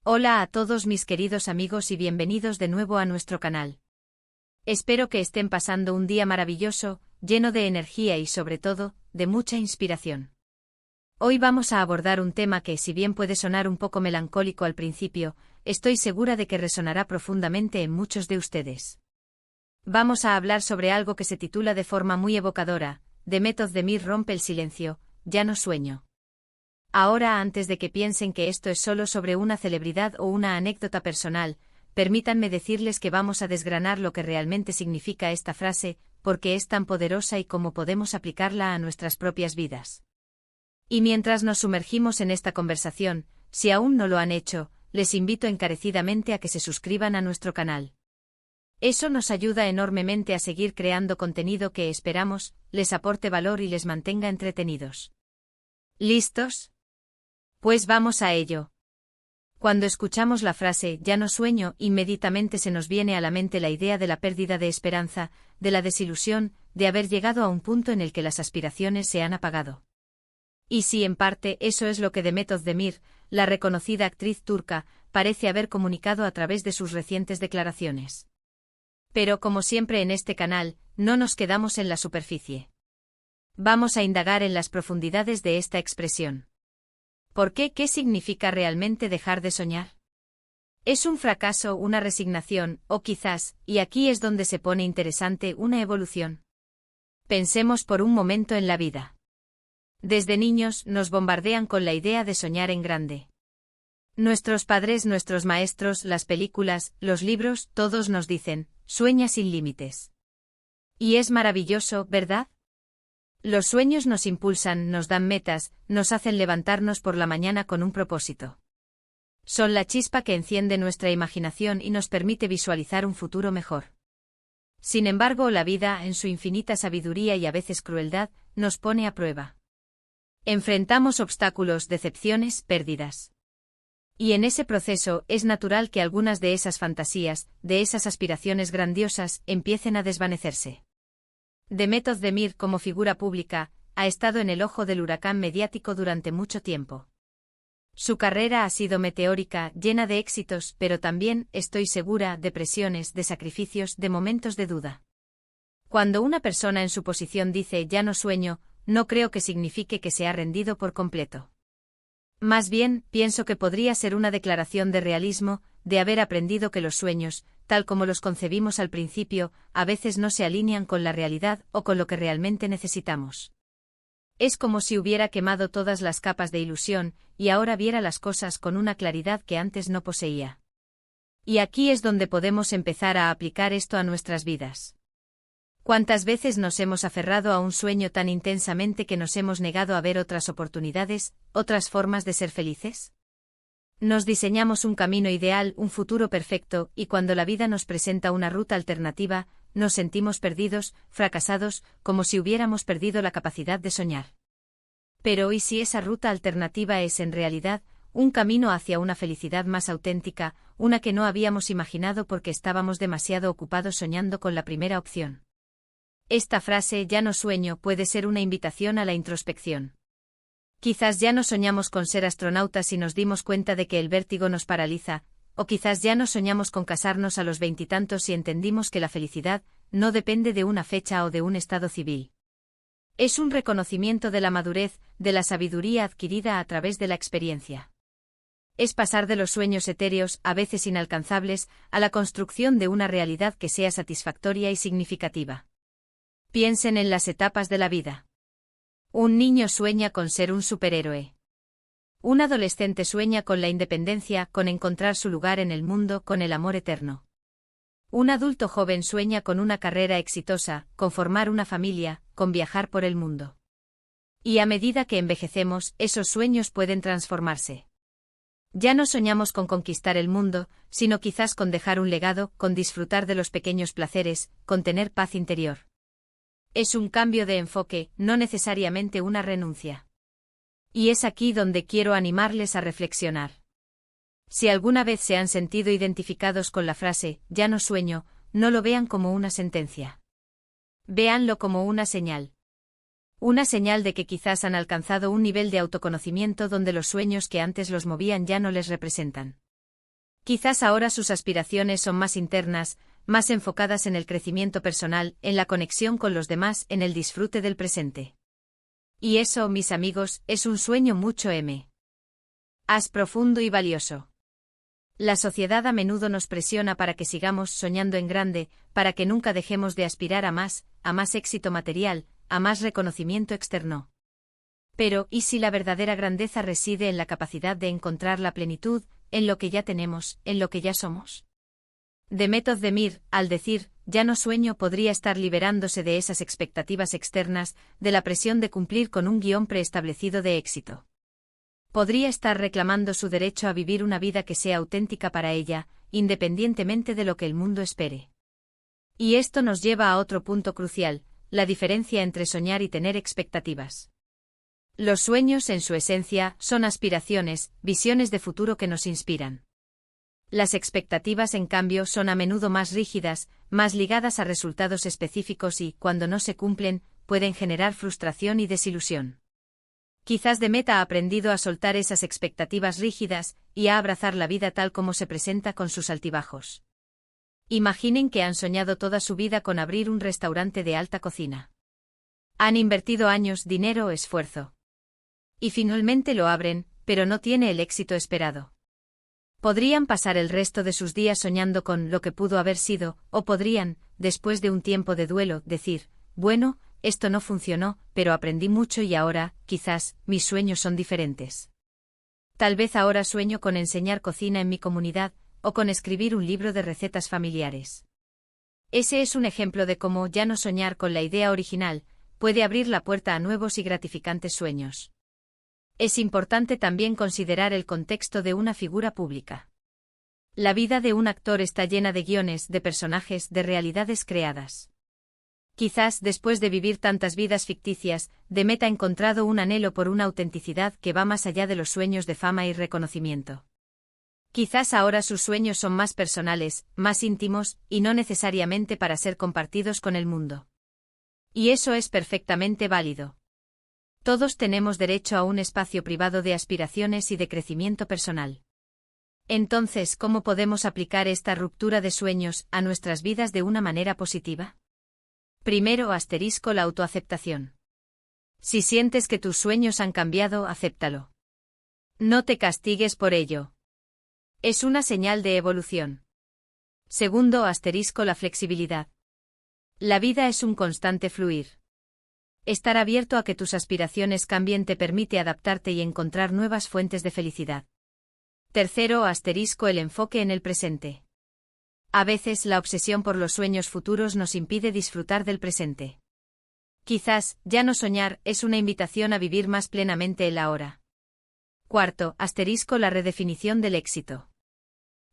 Hola a todos mis queridos amigos y bienvenidos de nuevo a nuestro canal. Espero que estén pasando un día maravilloso, lleno de energía y sobre todo, de mucha inspiración. Hoy vamos a abordar un tema que, si bien puede sonar un poco melancólico al principio, estoy segura de que resonará profundamente en muchos de ustedes. Vamos a hablar sobre algo que se titula de forma muy evocadora, The Method de Mir rompe el silencio, ya no sueño. Ahora, antes de que piensen que esto es solo sobre una celebridad o una anécdota personal, permítanme decirles que vamos a desgranar lo que realmente significa esta frase, porque es tan poderosa y cómo podemos aplicarla a nuestras propias vidas. Y mientras nos sumergimos en esta conversación, si aún no lo han hecho, les invito encarecidamente a que se suscriban a nuestro canal. Eso nos ayuda enormemente a seguir creando contenido que esperamos les aporte valor y les mantenga entretenidos. ¿Listos? Pues vamos a ello. Cuando escuchamos la frase «ya no sueño», inmediatamente se nos viene a la mente la idea de la pérdida de esperanza, de la desilusión, de haber llegado a un punto en el que las aspiraciones se han apagado. Y si en parte eso es lo que Demet Özdemir, la reconocida actriz turca, parece haber comunicado a través de sus recientes declaraciones. Pero como siempre en este canal, no nos quedamos en la superficie. Vamos a indagar en las profundidades de esta expresión. ¿Por qué? ¿Qué significa realmente dejar de soñar? ¿Es un fracaso, una resignación, o quizás, y aquí es donde se pone interesante, una evolución? Pensemos por un momento en la vida. Desde niños nos bombardean con la idea de soñar en grande. Nuestros padres, nuestros maestros, las películas, los libros, todos nos dicen, sueña sin límites. Y es maravilloso, ¿verdad? Los sueños nos impulsan, nos dan metas, nos hacen levantarnos por la mañana con un propósito. Son la chispa que enciende nuestra imaginación y nos permite visualizar un futuro mejor. Sin embargo, la vida, en su infinita sabiduría y a veces crueldad, nos pone a prueba. Enfrentamos obstáculos, decepciones, pérdidas. Y en ese proceso es natural que algunas de esas fantasías, de esas aspiraciones grandiosas, empiecen a desvanecerse. Demet Özdemir, como figura pública, ha estado en el ojo del huracán mediático durante mucho tiempo. Su carrera ha sido meteórica, llena de éxitos, pero también, estoy segura, de presiones, de sacrificios, de momentos de duda. Cuando una persona en su posición dice «ya no sueño», no creo que signifique que se ha rendido por completo. Más bien, pienso que podría ser una declaración de realismo, de haber aprendido que los sueños, tal como los concebimos al principio, a veces no se alinean con la realidad o con lo que realmente necesitamos. Es como si hubiera quemado todas las capas de ilusión, y ahora viera las cosas con una claridad que antes no poseía. Y aquí es donde podemos empezar a aplicar esto a nuestras vidas. ¿Cuántas veces nos hemos aferrado a un sueño tan intensamente que nos hemos negado a ver otras oportunidades, otras formas de ser felices? Nos diseñamos un camino ideal, un futuro perfecto, y cuando la vida nos presenta una ruta alternativa, nos sentimos perdidos, fracasados, como si hubiéramos perdido la capacidad de soñar. Pero ¿y si esa ruta alternativa es en realidad un camino hacia una felicidad más auténtica, una que no habíamos imaginado porque estábamos demasiado ocupados soñando con la primera opción? Esta frase «ya no sueño» puede ser una invitación a la introspección. Quizás ya no soñamos con ser astronautas y nos dimos cuenta de que el vértigo nos paraliza, o quizás ya no soñamos con casarnos a los veintitantos y entendimos que la felicidad no depende de una fecha o de un estado civil. Es un reconocimiento de la madurez, de la sabiduría adquirida a través de la experiencia. Es pasar de los sueños etéreos, a veces inalcanzables, a la construcción de una realidad que sea satisfactoria y significativa. Piensen en las etapas de la vida. Un niño sueña con ser un superhéroe. Un adolescente sueña con la independencia, con encontrar su lugar en el mundo, con el amor eterno. Un adulto joven sueña con una carrera exitosa, con formar una familia, con viajar por el mundo. Y a medida que envejecemos, esos sueños pueden transformarse. Ya no soñamos con conquistar el mundo, sino quizás con dejar un legado, con disfrutar de los pequeños placeres, con tener paz interior. Es un cambio de enfoque, no necesariamente una renuncia. Y es aquí donde quiero animarles a reflexionar. Si alguna vez se han sentido identificados con la frase «ya no sueño», no lo vean como una sentencia. Véanlo como una señal. Una señal de que quizás han alcanzado un nivel de autoconocimiento donde los sueños que antes los movían ya no les representan. Quizás ahora sus aspiraciones son más internas, más enfocadas en el crecimiento personal, en la conexión con los demás, en el disfrute del presente. Y eso, mis amigos, es un sueño mucho más profundo y valioso. La sociedad a menudo nos presiona para que sigamos soñando en grande, para que nunca dejemos de aspirar a más éxito material, a más reconocimiento externo. Pero, ¿y si la verdadera grandeza reside en la capacidad de encontrar la plenitud, en lo que ya tenemos, en lo que ya somos? Demet Özdemir, al decir, ya no sueño, podría estar liberándose de esas expectativas externas, de la presión de cumplir con un guión preestablecido de éxito. Podría estar reclamando su derecho a vivir una vida que sea auténtica para ella, independientemente de lo que el mundo espere. Y esto nos lleva a otro punto crucial, la diferencia entre soñar y tener expectativas. Los sueños, en su esencia, son aspiraciones, visiones de futuro que nos inspiran. Las expectativas, en cambio, son a menudo más rígidas, más ligadas a resultados específicos y, cuando no se cumplen, pueden generar frustración y desilusión. Quizás Demet ha aprendido a soltar esas expectativas rígidas y a abrazar la vida tal como se presenta con sus altibajos. Imaginen que han soñado toda su vida con abrir un restaurante de alta cocina. Han invertido años, dinero, esfuerzo. Y finalmente lo abren, pero no tiene el éxito esperado. Podrían pasar el resto de sus días soñando con lo que pudo haber sido, o podrían, después de un tiempo de duelo, decir, bueno, esto no funcionó, pero aprendí mucho y ahora, quizás, mis sueños son diferentes. Tal vez ahora sueño con enseñar cocina en mi comunidad, o con escribir un libro de recetas familiares. Ese es un ejemplo de cómo ya no soñar con la idea original puede abrir la puerta a nuevos y gratificantes sueños. Es importante también considerar el contexto de una figura pública. La vida de un actor está llena de guiones, de personajes, de realidades creadas. Quizás, después de vivir tantas vidas ficticias, Demet ha encontrado un anhelo por una autenticidad que va más allá de los sueños de fama y reconocimiento. Quizás ahora sus sueños son más personales, más íntimos, y no necesariamente para ser compartidos con el mundo. Y eso es perfectamente válido. Todos tenemos derecho a un espacio privado de aspiraciones y de crecimiento personal. Entonces, ¿cómo podemos aplicar esta ruptura de sueños a nuestras vidas de una manera positiva? Primero, la autoaceptación. Si sientes que tus sueños han cambiado, acéptalo. No te castigues por ello. Es una señal de evolución. Segundo, la flexibilidad. La vida es un constante fluir. Estar abierto a que tus aspiraciones cambien te permite adaptarte y encontrar nuevas fuentes de felicidad. Tercero, el enfoque en el presente. A veces la obsesión por los sueños futuros nos impide disfrutar del presente. Quizás, ya no soñar es una invitación a vivir más plenamente el ahora. Cuarto, la redefinición del éxito.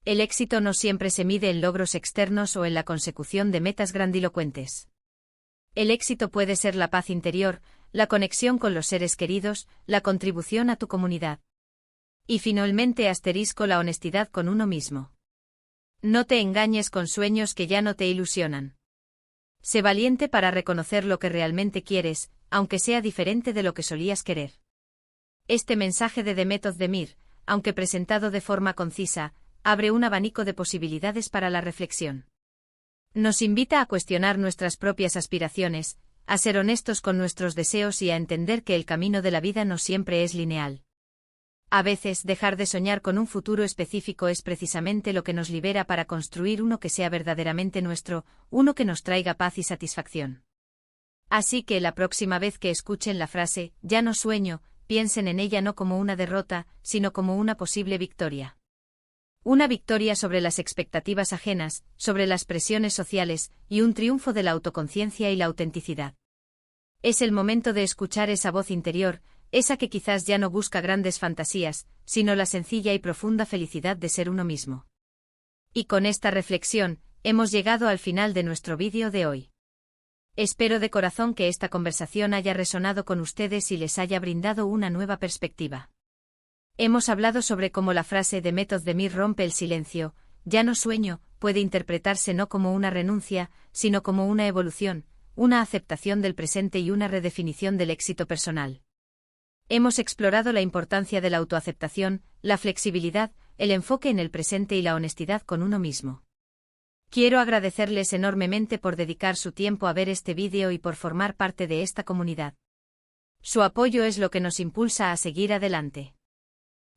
El éxito no siempre se mide en logros externos o en la consecución de metas grandilocuentes. El éxito puede ser la paz interior, la conexión con los seres queridos, la contribución a tu comunidad. Y finalmente, la honestidad con uno mismo. No te engañes con sueños que ya no te ilusionan. Sé valiente para reconocer lo que realmente quieres, aunque sea diferente de lo que solías querer. Este mensaje de Demet Özdemir, aunque presentado de forma concisa, abre un abanico de posibilidades para la reflexión. Nos invita a cuestionar nuestras propias aspiraciones, a ser honestos con nuestros deseos y a entender que el camino de la vida no siempre es lineal. A veces, dejar de soñar con un futuro específico es precisamente lo que nos libera para construir uno que sea verdaderamente nuestro, uno que nos traiga paz y satisfacción. Así que la próxima vez que escuchen la frase, ya no sueño, piensen en ella no como una derrota, sino como una posible victoria. Una victoria sobre las expectativas ajenas, sobre las presiones sociales, y un triunfo de la autoconciencia y la autenticidad. Es el momento de escuchar esa voz interior, esa que quizás ya no busca grandes fantasías, sino la sencilla y profunda felicidad de ser uno mismo. Y con esta reflexión, hemos llegado al final de nuestro vídeo de hoy. Espero de corazón que esta conversación haya resonado con ustedes y les haya brindado una nueva perspectiva. Hemos hablado sobre cómo la frase de Demet Özdemir rompe el silencio, ya no sueño, puede interpretarse no como una renuncia, sino como una evolución, una aceptación del presente y una redefinición del éxito personal. Hemos explorado la importancia de la autoaceptación, la flexibilidad, el enfoque en el presente y la honestidad con uno mismo. Quiero agradecerles enormemente por dedicar su tiempo a ver este vídeo y por formar parte de esta comunidad. Su apoyo es lo que nos impulsa a seguir adelante.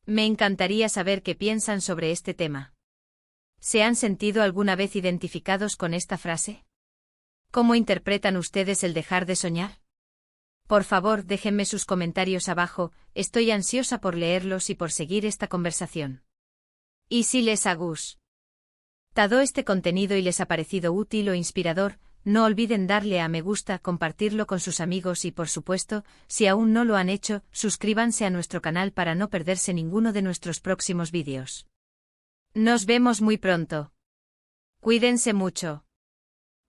Me encantaría saber qué piensan sobre este tema. ¿Se han sentido alguna vez identificados con esta frase? ¿Cómo interpretan ustedes el dejar de soñar? Por favor, déjenme sus comentarios abajo, estoy ansiosa por leerlos y por seguir esta conversación. Y si les ha gustado este contenido y les ha parecido útil o inspirador, no olviden darle a me gusta, compartirlo con sus amigos y por supuesto, si aún no lo han hecho, suscríbanse a nuestro canal para no perderse ninguno de nuestros próximos vídeos. Nos vemos muy pronto. Cuídense mucho.